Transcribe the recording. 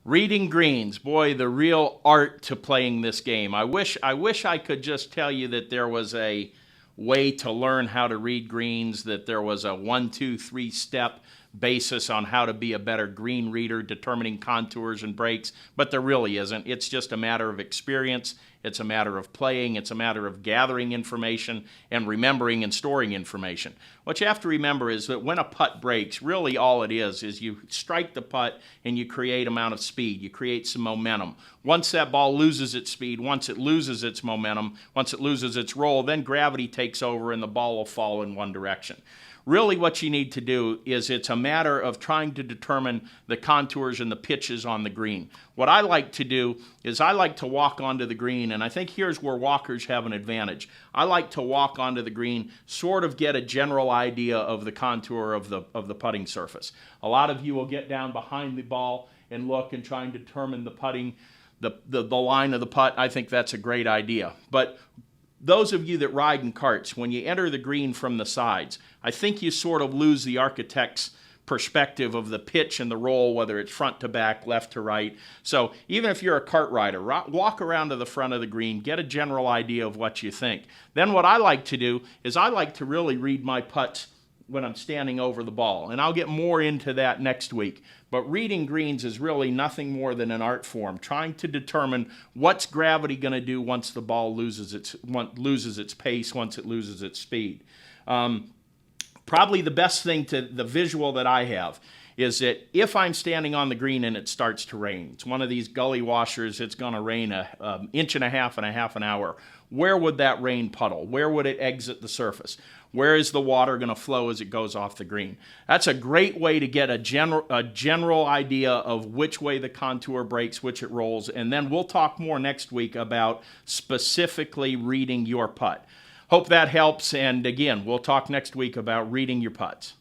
Reading greens, boy, the real art to playing this game. I wish I could just tell you that there was a way to learn how to read greens, that there was a 1, 2, 3 step basis on how to be a better green reader, determining contours and breaks, but there really isn't. It's just a matter of experience. It's a matter of playing. It's a matter of gathering information and remembering and storing information. What you have to remember is that when a putt breaks, really all it is you strike the putt and you create amount of speed. You create some momentum. Once that ball loses its speed, once it loses its momentum, once it loses its roll, then gravity takes over and the ball will fall in one direction. Really what you need to do is it's a matter of trying to determine the contours and the pitches on the green. What I like to do is I like to walk onto the green, and I think here's where walkers have an advantage. I like to walk onto the green, sort of get a general idea of the contour of the putting surface. A lot of you will get down behind the ball and look and try and determine the putting, the line of the putt. I think that's a great idea. But those of you that ride in karts, when you enter the green from the sides, I think you sort of lose the architect's perspective of the pitch and the roll, whether it's front to back, left to right. So even if you're a kart rider, walk around to the front of the green, get a general idea of what you think. Then what I like to do is I like to really read my putts when I'm standing over the ball, and I'll get more into that next week. But reading greens is really nothing more than an art form, trying to determine what's gravity going to do once the ball loses its pace, once it loses its speed. Probably the best thing to the visual that I have is that if I'm standing on the green and it starts to rain, it's one of these gully washers, it's going to rain an inch and a half an hour. Where would that rain puddle? Where would it exit the surface? Where is the water going to flow as it goes off the green? That's a great way to get a general idea of which way the contour breaks, which it rolls, and then we'll talk more next week about specifically reading your putt. Hope that helps, and again, we'll talk next week about reading your putts.